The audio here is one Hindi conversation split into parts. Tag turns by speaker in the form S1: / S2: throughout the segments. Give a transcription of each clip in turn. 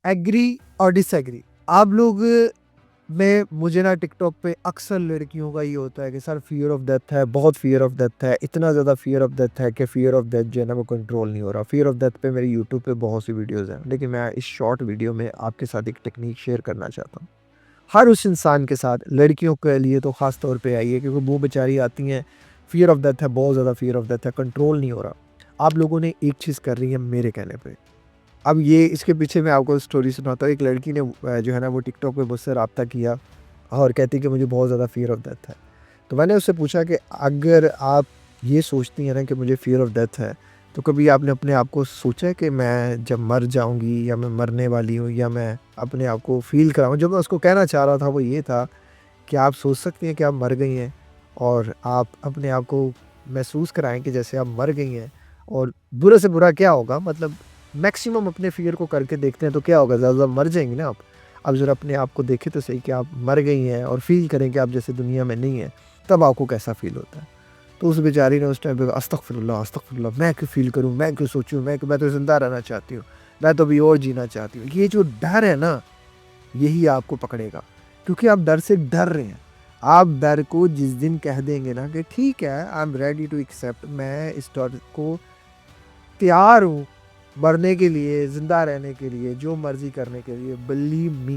S1: एग्री और डिसएग्री। आप लोग में मुझे ना टिकटॉक पे अक्सर लड़कियों का ये होता है कि सर फ़ियर ऑफ डेथ है, बहुत फ़ियर ऑफ डेथ है, इतना ज़्यादा फ़ियर ऑफ डेथ है कि फ़ियर ऑफ डेथ जो है ना वो कंट्रोल नहीं हो रहा। फ़ियर ऑफ डेथ पे मेरे यूट्यूब पे बहुत सी वीडियोज़ हैं, लेकिन मैं इस शॉर्ट वीडियो में आपके साथ एक टेक्नीक शेयर करना चाहता हूँ। हर उस इंसान के साथ, लड़कियों के लिए तो ख़ास तौर पे आई है क्योंकि वो बेचारी आती हैं, फ़ियर ऑफ डेथ है, बहुत ज़्यादा फ़ियर ऑफ डेथ है, कंट्रोल नहीं हो रहा। आप लोगों ने एक चीज़ कर रही है मेरे कहने पे। अब ये इसके पीछे मैं आपको स्टोरी सुनाता हूँ। एक लड़की ने जो है ना वो टिकटॉक पे मुझसे राब्ता किया और कहती कि मुझे बहुत ज़्यादा फ़ियर ऑफ डेथ है। तो मैंने उससे पूछा कि अगर आप ये सोचती हैं ना कि मुझे फ़ियर ऑफ डेथ है, तो कभी आपने अपने आप को सोचा है कि मैं जब मर जाऊँगी या मैं मरने वाली हूँ या मैं अपने आप को फ़ील कराऊँ? जो मैं उसको कहना चाह रहा था वो ये था कि आप सोच सकती हैं कि आप मर गई हैं और आप अपने आप को महसूस कराएँ कि जैसे आप मर गई हैं और बुरे से बुरा क्या होगा, मतलब मैक्सिमम अपने फ़ियर को करके देखते हैं तो क्या होगा, ज़्यादा मर जाएँगी ना आप। अब ज़रा अपने आप को देखें तो सही कि आप मर गई हैं और फ़ील करें कि आप जैसे दुनिया में नहीं हैं, तब आपको कैसा फ़ील होता है। तो उस बेचारी ने उस टाइम पे अस्तगफिरुल्लाह, अस्तगफिरुल्लाह, मैं क्यों फ़ील करूँ, मैं क्यों सोचूँ, मैं तो ज़िंदा रहना चाहती हूँ, मैं तो अभी और जीना चाहती हूँ। ये जो डर है ना, यही आपको पकड़ेगा, क्योंकि आप डर से डर रहे हैं। आप डर को जिस दिन कह देंगे ना कि ठीक है, I am ready to accept, मैं इस डर को तैयार हूँ मरने के लिए, ज़िंदा रहने के लिए, जो मर्ज़ी करने के लिए, बिलीव मी,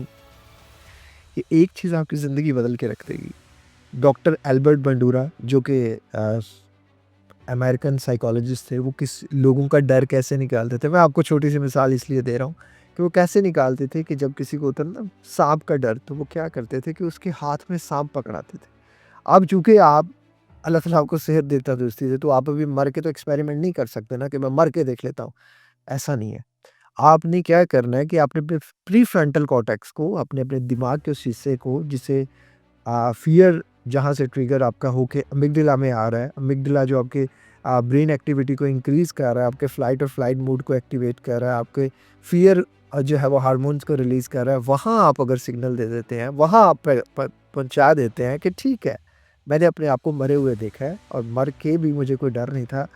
S1: ये एक चीज़ आपकी ज़िंदगी बदल के रख देगी। डॉक्टर एल्बर्ट बंडूरा जो कि अमेरिकन साइकोलॉजिस्ट थे, वो किस लोगों का डर कैसे निकालते थे। मैं आपको छोटी-सी मिसाल इसलिए दे रहा हूँ कि वो कैसे निकालते थे कि जब किसी को होता ना साँप का डर, तो वो क्या करते थे कि उसके हाथ में साँप पकड़ाते थे। अब चूँकि आप अल्लाह ताला आपको सेहत देता है दोस्ती से, तो आप अभी मर के तो एक्सपेरिमेंट नहीं कर सकते ना कि मैं मर के देख लेता हूँ, ऐसा नहीं है। आपने क्या करना है कि आपने अपने प्रीफ्रंटल कॉर्टेक्स को, अपने अपने दिमाग के उस हिस्से को जिसे फ़ियर जहाँ से ट्रिगर आपका होके अमिगडाला में आ रहा है, अमिगडाला जो आपके ब्रेन एक्टिविटी को इंक्रीज़ कर रहा है, आपके फ़्लाइट और फ़्लाइट मोड को एक्टिवेट कर रहा है, आपके फ़ियर जो है वो हार्मोन्स को रिलीज़ कर रहा है, वहाँ आप अगर सिग्नल दे देते हैं, वहाँ आप प प पहुँचा देते हैं कि ठीक है, मैंने अपने आप को मरे हुए देखा है और मर के भी मुझे कोई डर नहीं था।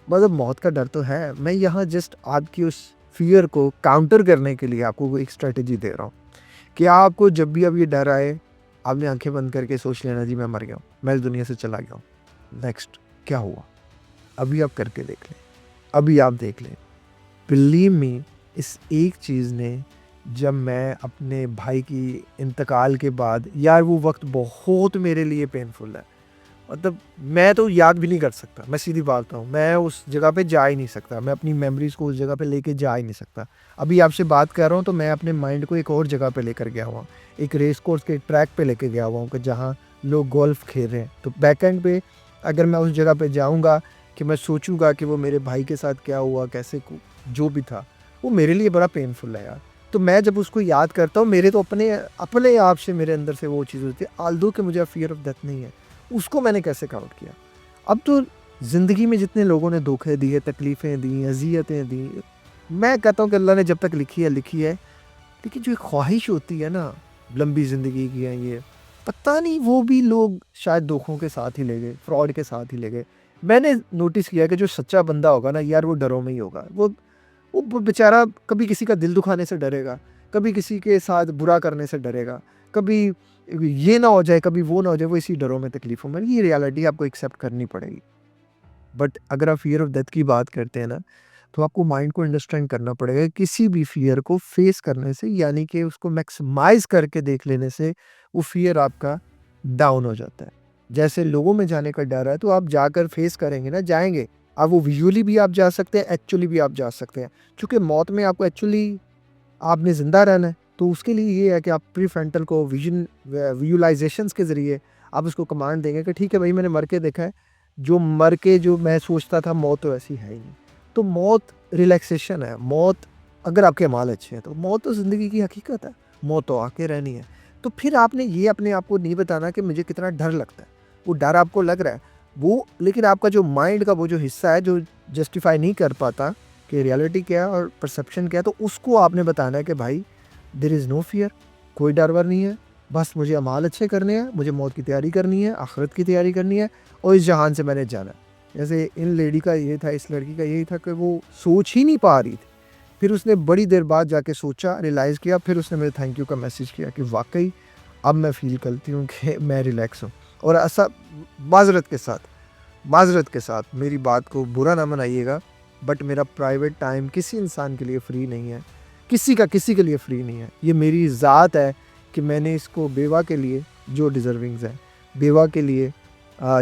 S1: मतलब मौत का डर तो है, मैं यहाँ जस्ट आपकी उस फ़ियर को काउंटर करने के लिए आपको वो एक स्ट्रैटेजी दे रहा हूँ कि आपको जब भी अब ये डर आए, आपने आँखें बंद करके सोच लेना जी मैं मर गया हूँ, मैं इस दुनिया से चला गया हूँ। नेक्स्ट क्या हुआ? अभी आप करके देख लें, अभी आप देख लें। बिलीव मी, इस एक चीज़ ने, जब मैं अपने भाई की इंतकाल के बाद, यार वो वक़्त बहुत मेरे लिए पेनफुल है। मतलब मैं तो याद भी नहीं कर सकता, मैं सीधी बात बताऊँ, मैं उस जगह पे जा ही नहीं सकता, मैं अपनी मेमोरीज़ को उस जगह पे लेके जा ही नहीं सकता। अभी आपसे बात कर रहा हूँ तो मैं अपने माइंड को एक और जगह पे लेकर गया हुआ हूँ, एक रेस कोर्स के ट्रैक पे लेके गया हुआ हूँ कि जहाँ लोग गोल्फ़ खेल रहे हैं। तो बैकएंड पे अगर मैं उस जगह पे जाऊँगा कि मैं सोचूँगा कि वो मेरे भाई के साथ क्या हुआ, कैसे को जो भी था, वो मेरे लिए बड़ा पेनफुल है यार। तो मैं जब उसको याद करता हूँ, मेरे तो अपने अपने आप से मेरे अंदर से वो चीज़ होती है, ऑल्दो कि मुझे फ़ियर ऑफ डेथ नहीं है। उसको मैंने कैसे काउंट किया? अब तो ज़िंदगी में जितने लोगों ने धोखे दिए, तकलीफ़ें दी, अज़ियतें दी, मैं कहता हूँ कि अल्लाह ने जब तक लिखी है, लेकिन जो एक ख़्वाहिश होती है ना, लंबी ज़िंदगी की है ये, पता नहीं वो भी लोग शायद धोखों के साथ ही ले गए, फ्रॉड के साथ ही ले गए। मैंने नोटिस किया कि जो सच्चा बंदा होगा ना यार, वो डरों में ही होगा। वो बेचारा कभी किसी का दिल दुखाने से डरेगा, कभी किसी के साथ बुरा करने से डरेगा, कभी ये ना हो जाए, कभी वो ना हो जाए, वो इसी डरों में, तकलीफ़ों में, ये रियलिटी आपको एक्सेप्ट करनी पड़ेगी। बट अगर आप फ़ियर ऑफ डेथ की बात करते हैं ना, तो आपको माइंड को अंडरस्टैंड करना पड़ेगा कि किसी भी फ़ियर को फ़ेस करने से, यानी कि उसको मैक्सिमाइज़ करके देख लेने से, वो फ़ियर आपका डाउन हो जाता है। जैसे लोगों में जाने का डर है, तो आप जाकर फ़ेस करेंगे ना, जाएँगे। अब वो विज़ुअली भी आप जा सकते हैं, एक्चुअली भी आप जा सकते हैं। क्योंकि मौत में आपको एक्चुअली आपने ज़िंदा रहना है, तो उसके लिए ये है कि आप प्रीफ्रंटल को विजुअलाइज़ेशंस के ज़रिए आप उसको कमांड देंगे कि ठीक है भई, मैंने मर के देखा है, जो मर के जो मैं सोचता था मौत तो ऐसी है ही नहीं। तो मौत रिलैक्सेशन है, मौत अगर आपके अमाल अच्छे हैं तो मौत तो ज़िंदगी की हकीकत है, मौत तो आके रहनी है। तो फिर आपने ये अपने आप को नहीं बताना कि मुझे कितना डर लगता है, वो डर आपको लग रहा है, वो लेकिन आपका जो माइंड का वो जो हिस्सा है जो जस्टिफ़ाई नहीं कर पाता कि रियलिटी क्या है और परसेप्शन क्या है, तो उसको आपने बताना है कि भाई देयर इज़ नो फ़ियर, कोई डर-वर नहीं है, बस मुझे अमाल अच्छे करने हैं, मुझे मौत की तैयारी करनी है, आखिरत की तैयारी करनी है और इस जहान से मैंने जाना है। जैसे इन लेडी का ये था, इस लड़की का यही था कि वो सोच ही नहीं पा रही थी फिर उसने बड़ी देर बाद जाके सोचा, रियलाइज़ किया, फिर उसने मुझे थैंक यू का मैसेज किया कि वाक़ई अब मैं फ़ील करती हूँ कि मैं रिलैक्स हूँ। और ऐसा माज़रत के साथ मेरी बात को बुरा ना मनाइएगा, बट मेरा प्राइवेट टाइम किसी इंसान के लिए फ्री नहीं है। किसी के लिए फ्री नहीं है। ये मेरी ज़ात है कि मैंने इसको बेवा के लिए जो डिज़र्विंग्स हैं, बेवा के लिए,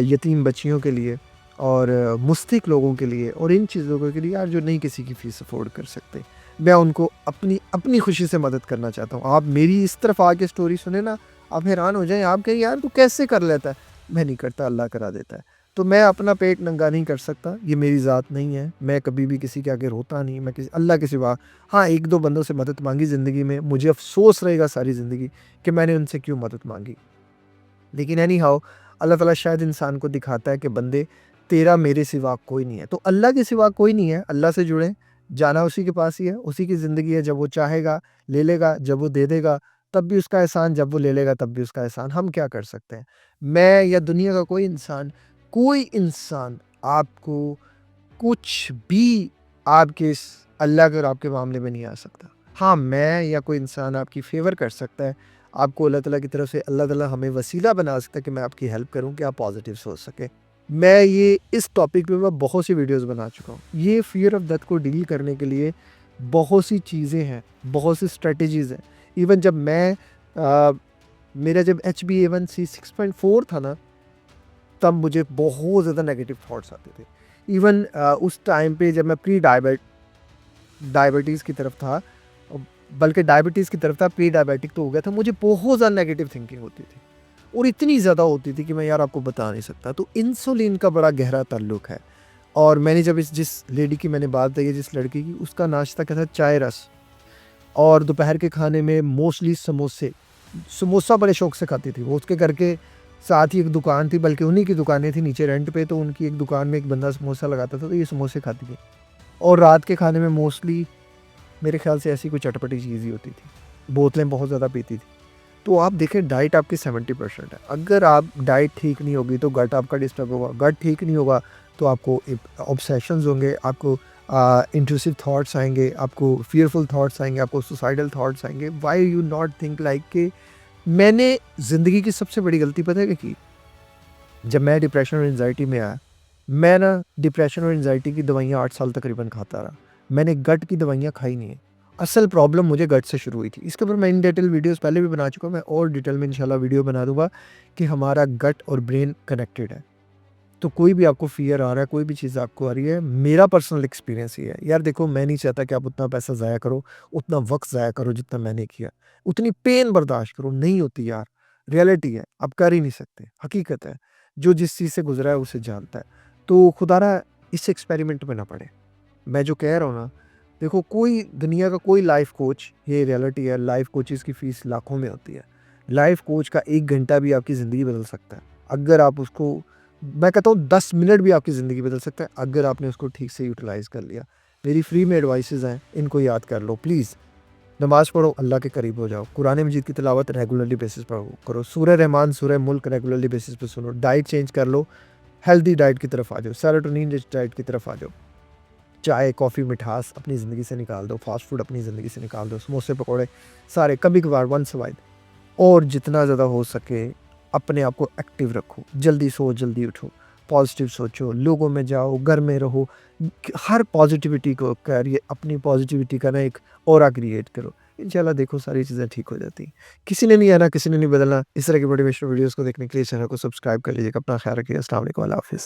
S1: यतीम बच्चियों के लिए और मुस्तहिक लोगों के लिए और इन चीज़ों के लिए यार जो नहीं किसी की फ़ीस अफ़ोर्ड कर सकते। मैं उनको अपनी खुशी से मदद करना चाहता हूँ। आप मेरी इस तरफ आके स्टोरी सुने ना, आप हैरान हो जाएँ, आप कहें यार तू कैसे कर लेता है? मैं नहीं करता, अल्लाह करा देता है। तो मैं अपना पेट नंगा नहीं कर सकता, ये मेरी ज़ात नहीं है। मैं कभी भी किसी के आगे रोता नहीं, मैं किसी अल्लाह के सिवा हाँ, 1-2 बंदों से मदद माँगी ज़िंदगी में, मुझे अफ़सोस रहेगा सारी ज़िंदगी कि मैंने उनसे क्यों मदद माँगी। लेकिन एनी हाउ अल्लाह ताला शायद इंसान को दिखाता है कि बंदे तेरा मेरे सिवा कोई नहीं है। तो अल्लाह के सिवा कोई नहीं है, अल्लाह से जुड़ें, जाना उसी के पास ही है, उसी की ज़िंदगी है, जब वो चाहेगा ले लेगा, जब वो दे देगा तब भी उसका एहसान, जब वो ले लेगा तब भी उसका एहसान। हम क्या कर सकते हैं? मैं या दुनिया का कोई इंसान आपको कुछ भी आपके इस अल्लाह के और आपके मामले में नहीं आ सकता। हाँ, मैं या कोई इंसान आपकी फ़ेवर कर सकता है। आपको अल्लाह ताला की तरफ से अल्लाह ताला हमें वसीला बना सकता है कि मैं आपकी हेल्प करूँ कि आप पॉज़िटिव सोच सकें। मैं ये इस टॉपिक पे मैं बहुत सी वीडियोज़ बना चुका हूँ। ये फ़ियर ऑफ डेथ को डील करने के लिए बहुत सी चीज़ें हैं, बहुत सी स्ट्रैटेजीज़ हैं। इवन जब मैं मेरा जब HbA1c 6.4 था ना, तब मुझे बहुत ज़्यादा नेगेटिव थॉट्स आते थे। इवन उस टाइम पे जब मैं डायबिटीज़ की तरफ था, बल्कि डायबिटीज़ की तरफ था, प्री डायबिटिक तो हो गया था, मुझे बहुत ज़्यादा नेगेटिव थिंकिंग होती थी और इतनी ज़्यादा होती थी कि मैं यार आपको बता नहीं सकता। तो इंसुलिन का बड़ा गहरा ताल्लुक है और मैंने जब जिस लेडी की मैंने बात कही है, जिस लड़की की, उसका नाश्ता क्या था, चाय रस और दोपहर के खाने में मोस्टली समोसा बड़े शौक से खाती थी वो। उसके घर के साथ ही एक दुकान थी, बल्कि उन्हीं की दुकानें थी नीचे रेंट पे, तो उनकी एक दुकान में एक बंदा समोसा लगाता था, तो ये समोसे खाती थी। और रात के खाने में मोस्टली मेरे ख्याल से ऐसी कोई चटपटी चीज़ ही होती थी। बोतलें बहुत ज़्यादा पीती थी। तो आप देखें डाइट आपकी 70% है। अगर आप डाइट ठीक नहीं होगी तो गट आपका डिस्टर्ब होगा, गट ठीक नहीं होगा तो आपको ऑब्सेशंस होंगे, आपको इंट्रूसिव थॉट्स आएँगे, आपको फ़ियरफुल थॉट्स आएँगे, आपको सुसाइडल थॉट्स आएँगे। Why you not think like कि मैंने ज़िंदगी की सबसे बड़ी गलती पता है क्या की? जब मैं डिप्रेशन और एंग्ज़ायटी में आया, मैं ना डिप्रेशन और एंग्ज़ायटी की दवाइयाँ 8 साल तकरीबन खाता रहा। मैंने गट की दवाइयाँ खाई नहीं है। असल प्रॉब्लम मुझे गट से शुरू हुई थी। इसके ऊपर मैं इन डिटेल वीडियोज़ पहले भी बना चुका हूँ, मैं और डिटेल में इंशाल्लाह वीडियो बना दूँगा कि हमारा गट और ब्रेन कनेक्टेड है। तो कोई भी आपको फ़ियर आ रहा है, कोई भी चीज़ आपको आ रही है, मेरा पर्सनल एक्सपीरियंस ये है। यार देखो, मैं नहीं चाहता कि आप उतना पैसा ज़ाया करो, उतना वक़्त ज़ाया करो जितना मैंने किया। उतनी पेन बर्दाश्त करो, नहीं होती यार, रियलिटी है, आप कर ही नहीं सकते, हकीकत है। जो जिस चीज़ से गुज़रा है उसे जानता है। तो खुदारा इस एक्सपेरिमेंट में ना पड़े। मैं जो कह रहा हूँ ना, देखो कोई दुनिया का कोई लाइफ़ कोच, ये रियलिटी है, लाइफ़ कोचेज़ की फ़ीस लाखों में होती है। लाइफ़ कोच का 1 घंटा भी आपकी ज़िंदगी बदल सकता है। अगर आप उसको, मैं कहता हूँ 10 मिनट भी आपकी ज़िंदगी बदल सकता है, अगर आपने उसको ठीक से यूटिलाइज़ कर लिया। मेरी फ्री में एडवाइसेज़ हैं, इनको याद कर लो प्लीज़। नमाज़ पढ़ो, अल्लाह के करीब हो जाओ। कुरान मजीद की तिलावत रेगुलरली बेसिस पर करो। सूरह रहमान, सूरह मुल्क रेगुलरली बेसिस पे सुनो। डाइट चेंज कर लो, हेल्दी डाइट की तरफ आ जाओ, सेरोटोनिन रिच डाइट की तरफ आ जाओ। चाय, कॉफ़ी, मिठास अपनी ज़िंदगी से निकाल दो, फ़ास्ट फूड अपनी ज़िंदगी से निकाल दो, समोसे, पकौड़े सारे कभी-कभार वन्स अ व्हाइल, और जितना ज़्यादा हो सके अपने आप को एक्टिव रखो। जल्दी सो, जल्दी उठो, पॉज़िटिव सोचो, लोगों में जाओ, घर में रहो। हर पॉज़िटिविटी को करिए, अपनी पॉज़िटिविटी का ना एक ऑरा क्रिएट करो। इंशाल्लाह देखो सारी चीज़ें ठीक हो जाती हैं। किसी ने नहीं आना, किसी ने नहीं बदलना। इस तरह की मोटिवेशनल वीडियोज़ को देखने के लिए चैनल को सब्सक्राइब कर लीजिएगा। अपना ख़्याल रखिए। अस्सलाम वालेकुम, अल्लाह हाफ़िज़।